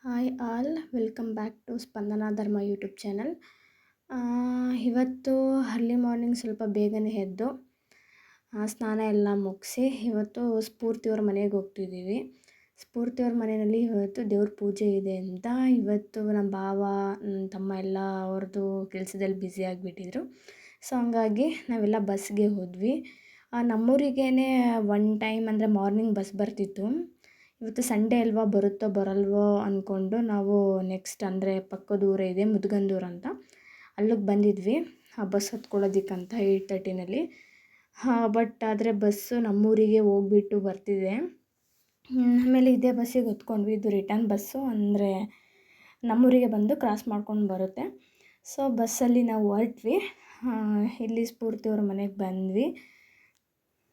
Hi all, welcome back to Spandana Dharma YouTube channel. ಇವತ್ತು early morning ಸ್ವಲ್ಪ ಬೇಗನೆ ಎದ್ದು ಸ್ನಾನ ಎಲ್ಲ ಮುಗಿಸಿ ಇವತ್ತು ಸ್ಫೂರ್ತಿಯವ್ರ ಮನೆಗೆ ಹೋಗ್ತಿದ್ದೀವಿ. ಸ್ಫೂರ್ತಿಯವ್ರ ಮನೆಯಲ್ಲಿ ಇವತ್ತು ದೇವ್ರ ಪೂಜೆ ಇದೆ ಅಂತ ಇವತ್ತು ನಮ್ಮ ಭಾವ ನನ್ನ ತಮ್ಮ ಎಲ್ಲ ಅವ್ರದ್ದು ಕೆಲಸದಲ್ಲಿ ಬ್ಯುಸಿ ಆಗಿಬಿಟ್ಟಿದ್ರು. ಸೊ ಹಂಗಾಗಿ ನಾವೆಲ್ಲ ಬಸ್ಗೆ ಹೋದ್ವಿ. ನಮ್ಮೂರಿಗೇ ಒನ್ ಟೈಮ್ ಅಂದರೆ ಮಾರ್ನಿಂಗ್ ಬಸ್ ಬರ್ತಿತ್ತು. ಇವತ್ತು ಸಂಡೇ ಅಲ್ವಾ, ಬರುತ್ತೋ ಬರಲ್ವೋ ಅಂದ್ಕೊಂಡು ನಾವು ನೆಕ್ಸ್ಟ್ ಅಂದರೆ ಪಕ್ಕದ ಊರೇ ಇದೆ ಮುದ್ಗಂದೂರು ಅಂತ, ಅಲ್ಲಿಗೆ ಬಂದಿದ್ವಿ ಬಸ್ ಹತ್ಕೊಳ್ಳೋದಕ್ಕಂತ 8:30ನಲ್ಲಿ. ಬಟ್ ಆದರೆ ಬಸ್ಸು ನಮ್ಮೂರಿಗೆ ಹೋಗ್ಬಿಟ್ಟು ಬರ್ತಿದೆ. ಆಮೇಲೆ ಇದೇ ಬಸ್ಸಿಗೆ ಹೊತ್ಕೊಂಡ್ವಿ. ಇದು ರಿಟರ್ನ್ ಬಸ್ಸು, ಅಂದರೆ ನಮ್ಮೂರಿಗೆ ಬಂದು ಕ್ರಾಸ್ ಮಾಡ್ಕೊಂಡು ಬರುತ್ತೆ. ಸೊ ಬಸ್ಸಲ್ಲಿ ನಾವು ಹೊರಟ್ವಿ. ಇಲ್ಲಿ ಸ್ಫೂರ್ತಿಯವ್ರ ಮನೆಗೆ ಬಂದ್ವಿ.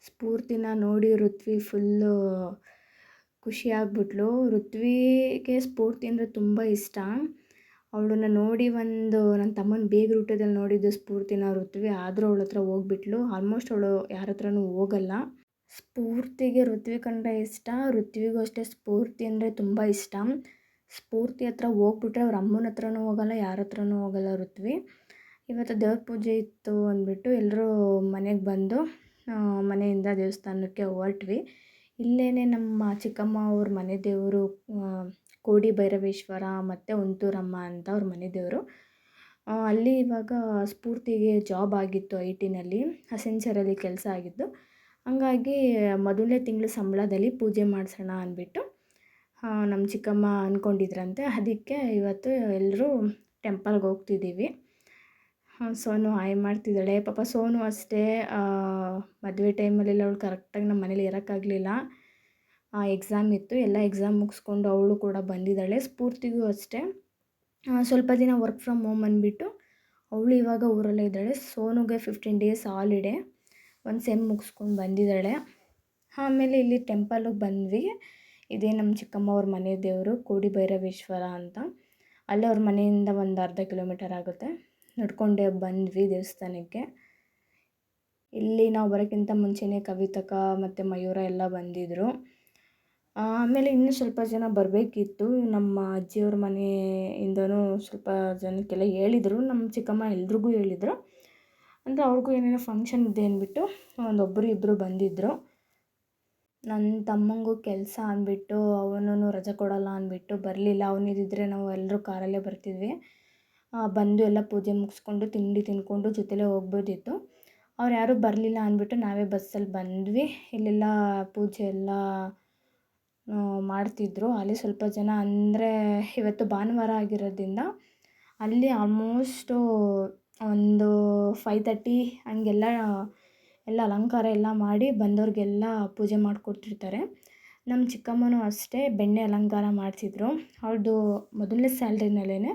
ಸ್ಫೂರ್ತಿನ ನೋಡಿ ಋತ್ವಿ ಫುಲ್ಲು ಖುಷಿಯಾಗ್ಬಿಟ್ಲು. ಋತ್ವಿಗೆ ಸ್ಫೂರ್ತಿ ಅಂದರೆ ತುಂಬ ಇಷ್ಟ. ಅವಳನ್ನ ನೋಡಿ ನನ್ನ ತಮ್ಮನ ಬೇಗ ರೂಟದಲ್ಲಿ ನೋಡಿದ್ದು ಸ್ಫೂರ್ತಿನ ಋತ್ವಿ, ಆದರೂ ಅವಳ ಹತ್ರ ಹೋಗ್ಬಿಟ್ಲು. ಆಲ್ಮೋಸ್ಟ್ ಅವಳು ಯಾರ ಹತ್ರನೂ ಹೋಗಲ್ಲ. ಸ್ಫೂರ್ತಿಗೆ ಋತ್ವಿ ಕಂಡ್ರೆ ಇಷ್ಟ, ಋತ್ವಿಗೂ ಅಷ್ಟೇ ಸ್ಫೂರ್ತಿ ಅಂದರೆ ತುಂಬ ಇಷ್ಟ. ಸ್ಫೂರ್ತಿ ಹತ್ರ ಹೋಗ್ಬಿಟ್ರೆ ಅವ್ರ ಅಮ್ಮನ ಹತ್ರನೂ ಹೋಗಲ್ಲ, ಯಾರ ಹತ್ರನೂ ಹೋಗಲ್ಲ ಋತ್ವಿ. ಇವತ್ತು ದೇವ್ರ ಪೂಜೆ ಇತ್ತು ಅಂದ್ಬಿಟ್ಟು ಎಲ್ಲರೂ ಮನೆಗೆ ಬಂದು ಮನೆಯಿಂದ ದೇವಸ್ಥಾನಕ್ಕೆ ಹೊರಟ್ವಿ. ಇಲ್ಲೇ ನಮ್ಮ ಚಿಕ್ಕಮ್ಮ ಅವ್ರ ಮನೆ ದೇವರು ಕೋಡಿ ಭೈರವೇಶ್ವರ ಮತ್ತು ಒಂಟೂರಮ್ಮ ಅಂತ ಅವ್ರ ಮನೆ ದೇವರು. ಅಲ್ಲಿ ಇವಾಗ ಸ್ಫೂರ್ತಿಗೆ ಜಾಬ್ ಆಗಿತ್ತು IT-ನಲ್ಲಿ, ಅಸೆಂಚರಲ್ಲಿ ಕೆಲಸ ಆಗಿದ್ದು. ಹಂಗಾಗಿ ಮೊದಲನೇ ತಿಂಗಳು ಸಂಬಳದಲ್ಲಿ ಪೂಜೆ ಮಾಡಿಸೋಣ ಅಂದ್ಬಿಟ್ಟು ನಮ್ಮ ಚಿಕ್ಕಮ್ಮ ಅಂದ್ಕೊಂಡಿದ್ರಂತೆ. ಅದಕ್ಕೆ ಇವತ್ತು ಎಲ್ಲರೂ ಟೆಂಪಲ್ಗೆ ಹೋಗ್ತಿದ್ದೀವಿ. ಸೋನು ಹಾಯ್ ಮಾಡ್ತಿದ್ದಾಳೆ. ಪಾಪ ಸೋನು ಅಷ್ಟೇ ಮದುವೆ ಟೈಮಲ್ಲೆಲ್ಲ ಅವಳು ಕರೆಕ್ಟಾಗಿ ನಮ್ಮ ಮನೇಲಿ ಇರೋಕ್ಕಾಗಲಿಲ್ಲ. ಎಕ್ಸಾಮ್ ಇತ್ತು, ಎಲ್ಲ ಎಕ್ಸಾಮ್ ಮುಗಿಸ್ಕೊಂಡು ಅವಳು ಕೂಡ ಬಂದಿದ್ದಾಳೆ. ಸ್ಫೂರ್ತಿಗೂ ಅಷ್ಟೇ ಸ್ವಲ್ಪ ದಿನ ವರ್ಕ್ ಫ್ರಮ್ ಹೋಮ್ ಅಂದ್ಬಿಟ್ಟು ಅವಳು ಇವಾಗ ಊರಲ್ಲೇ ಇದ್ದಾಳೆ. ಸೋನುಗೆ 15 days ಹಾಲಿಡೇ, ಒಂದು ಸೆಮ್ ಮುಗಿಸ್ಕೊಂಡು ಬಂದಿದ್ದಾಳೆ. ಆಮೇಲೆ ಇಲ್ಲಿ ಟೆಂಪಲ್ಗೆ ಬಂದ್ವಿ. ಇದೇ ನಮ್ಮ ಚಿಕ್ಕಮ್ಮ ಅವ್ರ ಮನೆ ದೇವರು ಕೋಡಿ ಭೈರವೇಶ್ವರ ಅಂತ. ಅಲ್ಲೇ ಅವ್ರ ಮನೆಯಿಂದ ಒಂದು ಅರ್ಧ ಕಿಲೋಮೀಟರ್ ಆಗುತ್ತೆ. ನಡ್ಕೊಂಡೇ ಬಂದ್ವಿ ದೇವಸ್ಥಾನಕ್ಕೆ. ಇಲ್ಲಿ ನಾವು ಬರೋಕ್ಕಿಂತ ಮುಂಚೆನೇ ಕವಿತಕ ಮತ್ತು ಮಯೂರ ಎಲ್ಲ ಬಂದಿದ್ದರು. ಆಮೇಲೆ ಇನ್ನೂ ಸ್ವಲ್ಪ ಜನ ಬರಬೇಕಿತ್ತು. ನಮ್ಮ ಅಜ್ಜಿಯವ್ರ ಮನೆಯಿಂದನೂ ಸ್ವಲ್ಪ ಜನಕ್ಕೆಲ್ಲ ಹೇಳಿದರು. ನಮ್ಮ ಚಿಕ್ಕಮ್ಮ ಎಲ್ರಿಗೂ ಹೇಳಿದರು. ಅಂದರೆ ಅವ್ರಿಗೂ ಏನೇನೋ ಫಂಕ್ಷನ್ ಇದೆ ಅಂದ್ಬಿಟ್ಟು ಒಬ್ಬರು ಇಬ್ಬರು ಬಂದಿದ್ದರು. ನನ್ನ ತಮ್ಮಂಗೂ ಕೆಲಸ ಅಂದ್ಬಿಟ್ಟು ಅವನೂ ರಜೆ ಕೊಡಲ್ಲ ಅಂದ್ಬಿಟ್ಟು ಬರಲಿಲ್ಲ. ಅವನಿದ್ದಿದ್ರೆ ನಾವು ಎಲ್ಲರೂ ಕಾರಲ್ಲೇ ಬರ್ತಿದ್ವಿ. ಬಂದು ಎಲ್ಲ ಪೂಜೆ ಮುಗಿಸ್ಕೊಂಡು ತಿಂಡಿ ತಿಂದ್ಕೊಂಡು ಜೊತೆಲೇ ಹೋಗ್ಬೋದಿತ್ತು. ಅವ್ರು ಯಾರೂ ಬರಲಿಲ್ಲ ಅಂದ್ಬಿಟ್ಟು ನಾವೇ ಬಸ್ಸಲ್ಲಿ ಬಂದ್ವಿ. ಇಲ್ಲೆಲ್ಲ ಪೂಜೆ ಎಲ್ಲ ಮಾಡ್ತಿದ್ರು. ಅಲ್ಲಿ ಸ್ವಲ್ಪ ಜನ, ಅಂದರೆ ಇವತ್ತು ಭಾನುವಾರ ಆಗಿರೋದ್ರಿಂದ ಅಲ್ಲಿ ಆಲ್ಮೋಸ್ಟು ಒಂದು 5:30 ಹಂಗೆಲ್ಲ ಎಲ್ಲ ಅಲಂಕಾರ ಎಲ್ಲ ಮಾಡಿ ಬಂದವ್ರಿಗೆಲ್ಲ ಪೂಜೆ ಮಾಡಿಕೊಡ್ತಿರ್ತಾರೆ. ನಮ್ಮ ಚಿಕ್ಕಮ್ಮನೂ ಅಷ್ಟೇ ಬೆಣ್ಣೆ ಅಲಂಕಾರ ಮಾಡಿಸಿದ್ರು. ಅವ್ಳದ್ದು ಮೊದಲನೇ ಸ್ಯಾಲ್ರಿನಲ್ಲೇ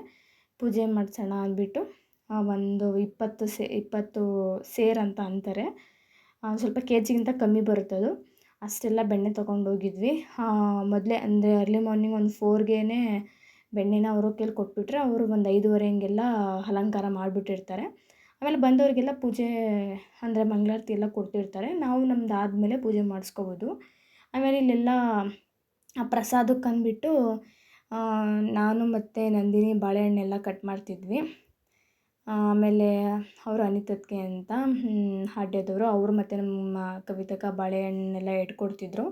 ಪೂಜೆ ಮಾಡಿಸೋಣ ಅಂದ್ಬಿಟ್ಟು ಒಂದು 20 ಸೇರ್ ಅಂತ ಅಂತಾರೆ, ಸ್ವಲ್ಪ KGಗಿಂತ ಕಮ್ಮಿ ಬರುತ್ತದು. ಅಷ್ಟೆಲ್ಲ ಬೆಣ್ಣೆ ತೊಗೊಂಡೋಗಿದ್ವಿ. ಮೊದಲೇ ಅಂದರೆ ಅರ್ಲಿ ಮಾರ್ನಿಂಗ್ ಒಂದು 4ಗೆ ಬೆಣ್ಣೆನ ಅವರು ಕೈಲಿ ಕೊಟ್ಬಿಟ್ರೆ ಅವರು ಒಂದು 5:30 ಹಂಗೆಲ್ಲ ಅಲಂಕಾರ ಮಾಡಿಬಿಟ್ಟಿರ್ತಾರೆ. ಆಮೇಲೆ ಬಂದವರಿಗೆಲ್ಲ ಪೂಜೆ ಅಂದರೆ ಮಂಗಳಾರತಿ ಎಲ್ಲ ಕೊಡ್ತಿರ್ತಾರೆ. ನಾವು ನಮ್ದು ಆದಮೇಲೆ ಪೂಜೆ ಮಾಡಿಸ್ಕೋಬೋದು. ಆಮೇಲೆ ಇಲ್ಲೆಲ್ಲ ಪ್ರಸಾದಕ್ಕೆ ಅಂದ್ಬಿಟ್ಟು ನಾನು ಮತ್ತು ನಂದಿನಿ ಬಾಳೆಹಣ್ಣೆಲ್ಲ ಕಟ್ ಮಾಡ್ತಿದ್ವಿ. ಆಮೇಲೆ ಅವರು ಅನಿತತ್ಗೆ ಅಂತ ಹಾಡ್ಯದವರು, ಅವರು ಮತ್ತು ನಮ್ಮ ಕವಿತಕ ಬಾಳೆಹಣ್ಣೆಲ್ಲ ಇಟ್ಕೊಡ್ತಿದ್ರು.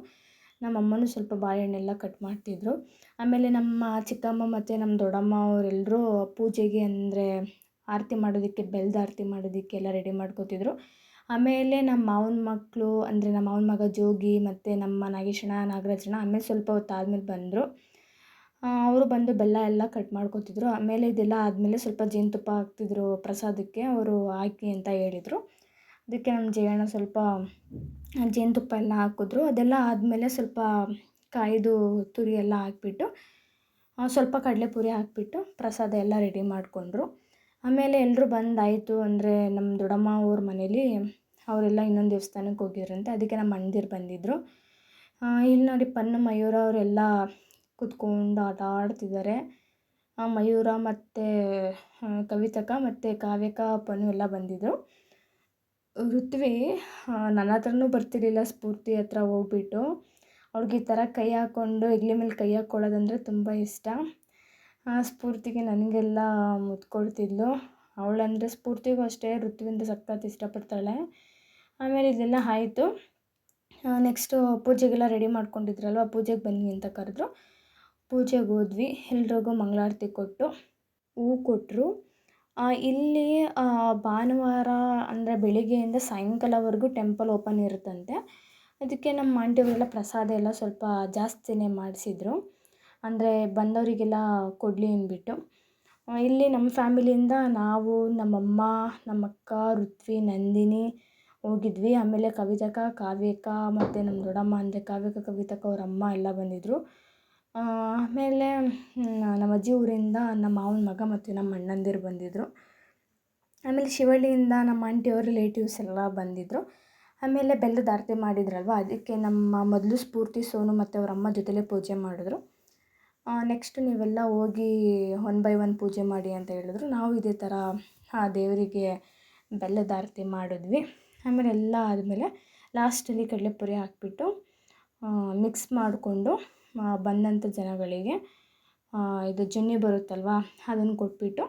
ನಮ್ಮ ಅಮ್ಮನೂ ಸ್ವಲ್ಪ ಬಾಳೆಹಣ್ಣೆಲ್ಲ ಕಟ್ ಮಾಡ್ತಿದ್ರು. ಆಮೇಲೆ ನಮ್ಮ ಚಿಕ್ಕಮ್ಮ ಮತ್ತು ನಮ್ಮ ದೊಡ್ಡಮ್ಮ ಅವರೆಲ್ಲರೂ ಪೂಜೆಗೆ ಅಂದರೆ ಆರತಿ ಮಾಡೋದಕ್ಕೆ, ಬೆಲ್ಲದ ಆರತಿ ಮಾಡೋದಕ್ಕೆ ಎಲ್ಲ ರೆಡಿ ಮಾಡ್ಕೋತಿದ್ರು. ಆಮೇಲೆ ನಮ್ಮ ಮಾವನ ಮಕ್ಕಳು, ಅಂದರೆ ನಮ್ಮ ಮಾವನ ಮಗ ಜೋಗಿ ಮತ್ತು ನಮ್ಮ ನಾಗೇಶಣ್ಣ, ನಾಗರಾಜಣ್ಣ ಆಮೇಲೆ ಸ್ವಲ್ಪ ಹೊತ್ತು ಆದಮೇಲೆ ಬಂದರು. ಅವರು ಬಂದು ಬೆಲ್ಲ ಎಲ್ಲ ಕಟ್ ಮಾಡ್ಕೋತಿದ್ರು. ಆಮೇಲೆ ಇದೆಲ್ಲ ಆದಮೇಲೆ ಸ್ವಲ್ಪ ಜೇನುತುಪ್ಪ ಹಾಕ್ತಿದ್ರು ಪ್ರಸಾದಕ್ಕೆ, ಅವರು ಹಾಕಿ ಅಂತ ಹೇಳಿದರು. ಅದಕ್ಕೆ ನಮ್ಮ ಜಯಣ್ಣ ಸ್ವಲ್ಪ ಜೇನುತುಪ್ಪ ಎಲ್ಲ ಹಾಕಿದ್ರು. ಅದೆಲ್ಲ ಆದಮೇಲೆ ಸ್ವಲ್ಪ ಕಾಯ್ದು ತುರಿ ಎಲ್ಲ ಹಾಕ್ಬಿಟ್ಟು ಸ್ವಲ್ಪ ಕಡಲೆಪುರಿ ಹಾಕಿಬಿಟ್ಟು ಪ್ರಸಾದ ಎಲ್ಲ ರೆಡಿ ಮಾಡಿಕೊಂಡ್ರು. ಆಮೇಲೆ ಎಲ್ಲರೂ ಬಂದಾಯಿತು. ಅಂದರೆ ನಮ್ಮ ದೊಡ್ಡಮ್ಮ ಅವ್ರ ಮನೇಲಿ ಅವರೆಲ್ಲ ಇನ್ನೊಂದು ದೇವಸ್ಥಾನಕ್ಕೆ ಹೋಗಿದ್ರಂತೆ, ಅದಕ್ಕೆ ನಮ್ಮ ಅಣ್ಣದಿರು ಬಂದಿದ್ದರು. ಇಲ್ಲಿ ನೋಡಿ ಪನ್ನು ಮಯೂರ ಅವರೆಲ್ಲ ಕೂತ್ಕೊಂಡು ಆಟ ಆಡ್ತಿದ್ದಾರೆ. ಮಯೂರ ಮತ್ತು ಕವಿತಕ ಮತ್ತು ಕಾವ್ಯಕ, ಪನ್ನು ಎಲ್ಲ ಬಂದಿದ್ದರು. ಋತ್ವಿ ನನ್ನ ಹತ್ರನೂ ಬರ್ತಿರ್ಲಿಲ್ಲ. ಸ್ಫೂರ್ತಿ ಹತ್ರ ಹೋಗ್ಬಿಟ್ಟು ಅವ್ಳಿಗೆ ಈ ಥರ ಕೈ ಹಾಕ್ಕೊಂಡು ಹೆಗ್ಲ ಮೇಲೆ ಕೈ ಹಾಕ್ಕೊಳ್ಳೋದಂದರೆ ತುಂಬ ಇಷ್ಟ. ಆ ಸ್ಫೂರ್ತಿಗೆ ನನಗೆಲ್ಲ ಮುತ್ತು ಕೊಡ್ತಿದ್ಲು. ಅವಳಂದರೆ ಸ್ಫೂರ್ತಿಗೂ ಅಷ್ಟೇ ಋತುವಿಂದ ಸಖತ್ ಇಷ್ಟಪಡ್ತಾಳೆ. ಆಮೇಲೆ ಇದೆಲ್ಲ ಆಯಿತು. ನೆಕ್ಸ್ಟು ಪೂಜೆಗೆಲ್ಲ ರೆಡಿ ಮಾಡ್ಕೊಂಡಿದ್ರಲ್ವ, ಪೂಜೆಗೆ ಬನ್ನಿ ಅಂತ ಕರೆದ್ರು. ಪೂಜೆಗೆ ಹೋದ್ವಿ. ಎಲ್ರಿಗೂ ಮಂಗಳಾರತಿ ಕೊಟ್ಟು ಹೂವು ಕೊಟ್ಟರು. ಇಲ್ಲಿ ಭಾನುವಾರ ಅಂದರೆ ಬೆಳಿಗ್ಗೆಯಿಂದ ಸಾಯಂಕಾಲವರೆಗೂ ಟೆಂಪಲ್ ಓಪನ್ ಇರುತ್ತಂತೆ. ಅದಕ್ಕೆ ನಮ್ಮ ಆಂಟಿಯವರೆಲ್ಲ ಪ್ರಸಾದ ಎಲ್ಲ ಸ್ವಲ್ಪ ಜಾಸ್ತಿನೇ ಮಾಡಿಸಿದ್ರು, ಅಂದರೆ ಬಂದವರಿಗೆಲ್ಲ ಕೊಡಲಿ ಅಂದ್ಬಿಟ್ಟು. ಇಲ್ಲಿ ನಮ್ಮ ಫ್ಯಾಮಿಲಿಯಿಂದ ನಾವು, ನಮ್ಮಮ್ಮ, ನಮ್ಮಕ್ಕ, ಋತ್ವಿ, ನಂದಿನಿ ಹೋಗಿದ್ವಿ. ಆಮೇಲೆ ಕವಿತಕ್ಕ, ಕಾವ್ಯಕ್ಕ ಮತ್ತು ನಮ್ಮ ದೊಡ್ಡಮ್ಮ ಅಂದರೆ ಕಾವ್ಯಕ್ಕ, ಕವಿತಕ್ಕ ಅವ್ರ ಅಮ್ಮ ಎಲ್ಲ ಬಂದಿದ್ದರು. ಆಮೇಲೆ ನಮ್ಮ ಅಜ್ಜಿ ಊರಿಂದ ನಮ್ಮ ಮಾವನ ಮಗ ಮತ್ತು ನಮ್ಮ ಅಣ್ಣಂದಿರು ಬಂದಿದ್ದರು. ಆಮೇಲೆ ಶಿವಳ್ಳಿಯಿಂದ ನಮ್ಮ ಆಂಟಿಯವ್ರ ರಿಲೇಟಿವ್ಸ್ ಎಲ್ಲ ಬಂದಿದ್ದರು. ಆಮೇಲೆ ಬೆಲ್ಲದ ಆರತಿ ಮಾಡಿದ್ರಲ್ವ, ಅದಕ್ಕೆ ನಮ್ಮ ಮೊದಲು ಸ್ಫೂರ್ತಿ, ಸೋನು ಮತ್ತು ಅವ್ರ ಅಮ್ಮ ಜೊತೆಲೇ ಪೂಜೆ ಮಾಡಿದ್ರು. ನೆಕ್ಸ್ಟ್ ನೀವೆಲ್ಲ ಹೋಗಿ 1 by 1 ಪೂಜೆ ಮಾಡಿ ಅಂತ ಹೇಳಿದ್ರು. ನಾವು ಇದೇ ಥರ ದೇವರಿಗೆ ಬೆಲ್ಲದ ಆರತಿ ಮಾಡಿದ್ವಿ. ಆಮೇಲೆ ಎಲ್ಲ ಆದಮೇಲೆ ಲಾಸ್ಟಲ್ಲಿ ಕಡಲೆಪುರಿ ಹಾಕ್ಬಿಟ್ಟು ಮಿಕ್ಸ್ ಮಾಡಿಕೊಂಡು ಬಂದಂಥ ಜನಗಳಿಗೆ ಇದು ಜುನ್ನಿ ಬರುತ್ತಲ್ವ, ಅದನ್ನು ಕೊಟ್ಬಿಟ್ಟು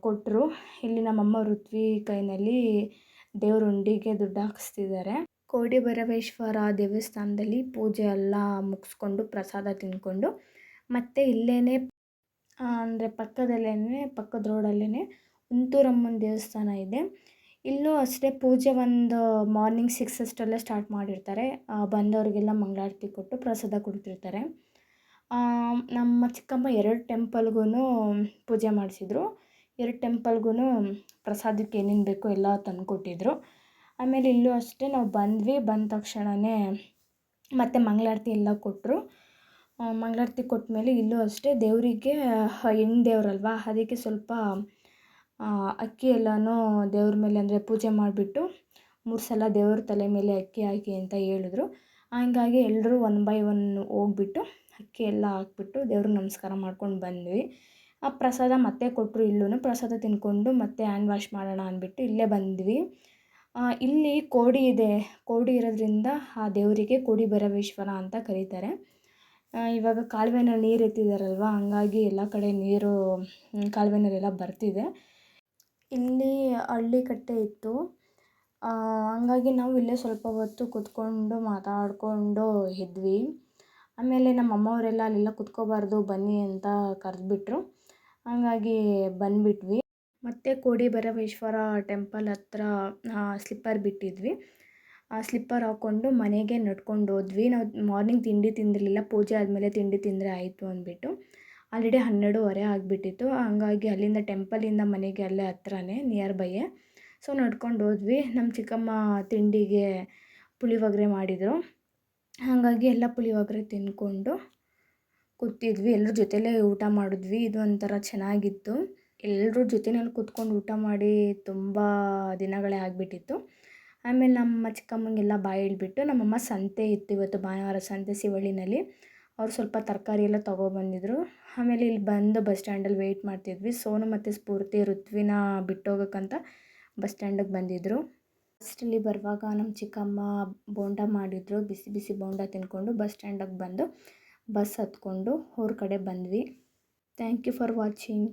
ಕೊಟ್ಟರು. ಇಲ್ಲಿ ನಮ್ಮಮ್ಮ ಋತ್ವಿ ಕೈನಲ್ಲಿ ದೇವ್ರ ಉಂಡಿಗೆ ದುಡ್ಡು ಹಾಕಿಸ್ತಿದ್ದಾರೆ. ಕೋಡಿ ಭೈರವೇಶ್ವರ ದೇವಸ್ಥಾನದಲ್ಲಿ ಪೂಜೆ ಎಲ್ಲ ಮುಗಿಸ್ಕೊಂಡು ಪ್ರಸಾದ ತಿಂದ್ಕೊಂಡು ಮತ್ತು ಇಲ್ಲೇ ಅಂದರೆ ಪಕ್ಕದ ರೋಡಲ್ಲೇ ಉಂತೂರಮ್ಮನ ದೇವಸ್ಥಾನ ಇದೆ. ಇಲ್ಲೂ ಅಷ್ಟೇ ಪೂಜೆ ಒಂದು ಮಾರ್ನಿಂಗ್ 6 ಅಷ್ಟರಲ್ಲೇ ಸ್ಟಾರ್ಟ್ ಮಾಡಿರ್ತಾರೆ. ಬಂದವರಿಗೆಲ್ಲ ಮಂಗಳಾರತಿ ಕೊಟ್ಟು ಪ್ರಸಾದ ಕೊಡ್ತಿರ್ತಾರೆ. ನಮ್ಮ ಚಿಕ್ಕಮ್ಮ 2 ಟೆಂಪಲ್ಗೂ ಪೂಜೆ ಮಾಡಿಸಿದ್ರು. 2 ಟೆಂಪಲ್ಗೂ ಪ್ರಸಾದಕ್ಕೆ ಏನೇನು ಬೇಕೋ ಎಲ್ಲ ತಂದುಕೊಟ್ಟಿದ್ರು. ಆಮೇಲೆ ಇಲ್ಲೂ ಅಷ್ಟೇ ನಾವು ಬಂದ್ವಿ. ಬಂದ ತಕ್ಷಣವೇ ಮತ್ತು ಮಂಗಳಾರತಿ ಎಲ್ಲ ಕೊಟ್ಟರು. ಮಂಗಳಾರತಿ ಕೊಟ್ಟಮೇಲೆ ಇಲ್ಲೂ ಅಷ್ಟೇ ದೇವರಿಗೆ ಹೆಣ್ಣು ದೇವರಲ್ವ, ಅದಕ್ಕೆ ಸ್ವಲ್ಪ ಅಕ್ಕಿ ಎಲ್ಲನೂ ದೇವ್ರ ಮೇಲೆ ಅಂದರೆ ಪೂಜೆ ಮಾಡಿಬಿಟ್ಟು 3 ಸಲ ದೇವ್ರ ತಲೆ ಮೇಲೆ ಅಕ್ಕಿ ಹಾಕಿ ಅಂತ ಹೇಳಿದ್ರು. ಹಂಗಾಗಿ ಎಲ್ಲರೂ 1 by 1 ಹೋಗ್ಬಿಟ್ಟು ಅಕ್ಕಿ ಎಲ್ಲ ಹಾಕ್ಬಿಟ್ಟು ದೇವ್ರಿಗೆ ನಮಸ್ಕಾರ ಮಾಡ್ಕೊಂಡು ಬಂದ್ವಿ. ಆ ಪ್ರಸಾದ ಮತ್ತೆ ಕೊಟ್ಟರು. ಇಲ್ಲೂ ಪ್ರಸಾದ ತಿಂದ್ಕೊಂಡು ಮತ್ತೆ ಹ್ಯಾಂಡ್ ವಾಶ್ ಮಾಡೋಣ ಅಂದ್ಬಿಟ್ಟು ಇಲ್ಲೇ ಬಂದ್ವಿ. ಇಲ್ಲಿ ಕೋಡಿ ಇದೆ. ಕೋಡಿ ಇರೋದ್ರಿಂದ ಆ ದೇವರಿಗೆ ಕೋಡಿ ಭೈರವೇಶ್ವರ ಅಂತ ಕರೀತಾರೆ. ಇವಾಗ ಕಾಲುವೆನಲ್ಲಿ ನೀರು ಎತ್ತಿದ್ದಾರಲ್ವ, ಹಂಗಾಗಿ ಎಲ್ಲ ಕಡೆ ನೀರು ಕಾಲುವೆನಲ್ಲೆಲ್ಲ ಬರ್ತಿದೆ. ಇಲ್ಲಿ ಹಳ್ಳಿ ಕಟ್ಟೆ ಇತ್ತು, ಹಂಗಾಗಿ ನಾವು ಇಲ್ಲೇ ಸ್ವಲ್ಪ ಹೊತ್ತು ಕೂತ್ಕೊಂಡು ಮಾತಾಡಿಕೊಂಡು ಇದ್ವಿ. ಆಮೇಲೆ ನಮ್ಮ ಅಮ್ಮವರೆಲ್ಲ ಅಲ್ಲೆಲ್ಲ ಕೂತ್ಕೋಬಾರ್ದು ಬನ್ನಿ ಅಂತ ಕರೆದ್ಬಿಟ್ರು. ಹಂಗಾಗಿ ಬಂದುಬಿಟ್ವಿ. ಮತ್ತು ಕೋಡಿ ಭೈರವೇಶ್ವರ ಟೆಂಪಲ್ ಹತ್ರ ಸ್ಲಿಪ್ಪರ್ ಬಿಟ್ಟಿದ್ವಿ. ಸ್ಲಿಪ್ಪರ್ ಹಾಕ್ಕೊಂಡು ಮನೆಗೆ ನಡ್ಕೊಂಡು ಹೋದ್ವಿ. ನಾವು ಮಾರ್ನಿಂಗ್ ತಿಂಡಿ ತಿಂದಿರಲಿಲ್ಲ, ಪೂಜೆ ಆದಮೇಲೆ ತಿಂಡಿ ತಿಂದರೆ ಆಯಿತು ಅಂದ್ಬಿಟ್ಟು. ಆಲ್ರೆಡಿ 12:15 ಆಗಿಬಿಟ್ಟಿತ್ತು. ಹಂಗಾಗಿ ಅಲ್ಲಿಂದ ಟೆಂಪಲಿಂದ ಮನೆಗೆ ಅಲ್ಲೇ ಹತ್ರನೇ ನಿಯರ್ ಬೈಯೇ. ಸೊ ನಡ್ಕೊಂಡು ಹೋದ್ವಿ. ನಮ್ಮ ಚಿಕ್ಕಮ್ಮ ತಿಂಡಿಗೆ ಪುಳಿಯೋಗರೆ ಮಾಡಿದರು. ಹಾಗಾಗಿ ಎಲ್ಲ ಪುಳಿಯೋಗರೆ ತಿಂದ್ಕೊಂಡು ಕೂತಿದ್ವಿ. ಎಲ್ಲರ ಜೊತೆಲೇ ಊಟ ಮಾಡಿದ್ವಿ. ಇದು ಒಂಥರ ಚೆನ್ನಾಗಿತ್ತು. ಎಲ್ಲರೂ ಜೊತೆಯಲ್ಲಿ ಕೂತ್ಕೊಂಡು ಊಟ ಮಾಡಿ ತುಂಬ ದಿನಗಳೇ ಆಗಿಬಿಟ್ಟಿತ್ತು. ಆಮೇಲೆ ನಮ್ಮ ಚಿಕ್ಕಮ್ಮಂಗೆಲ್ಲ ಬಾಯಿ ಹೇಳ್ಬಿಟ್ಟು ನಮ್ಮಮ್ಮ ಸಂತೆ ಇತ್ತು ಇವತ್ತು, ಭಾನುವಾರ ಸಂತೆ ಶಿವಳ್ಳಿನಲ್ಲಿ. ಅವ್ರು ಸ್ವಲ್ಪ ತರಕಾರಿ ಎಲ್ಲ ತೊಗೊಬಂದಿದ್ರು. ಆಮೇಲೆ ಇಲ್ಲಿ ಬಂದು ಬಸ್ ಸ್ಟ್ಯಾಂಡಲ್ಲಿ ವೆಯ್ಟ್ ಮಾಡ್ತಿದ್ವಿ. ಸೋನು ಮತ್ತು ಸ್ಫೂರ್ತಿ ಋತ್ವಿನ ಬಿಟ್ಟೋಗೋಕ್ಕಂತ ಬಸ್ ಸ್ಟ್ಯಾಂಡಿಗೆ ಬಂದಿದ್ದರು. ಫಸ್ಟಲ್ಲಿ ಬರುವಾಗ ನಮ್ಮ ಚಿಕ್ಕಮ್ಮ ಬೋಂಡ ಮಾಡಿದ್ರು. ಬಿಸಿ ಬಿಸಿ ಬೋಂಡ ತಿಂದ್ಕೊಂಡು ಬಸ್ ಸ್ಟ್ಯಾಂಡಿಗೆ ಬಂದು ಬಸ್ ಹತ್ಕೊಂಡು ಅವ್ರ ಕಡೆ ಬಂದ್ವಿ. Thank you for watching.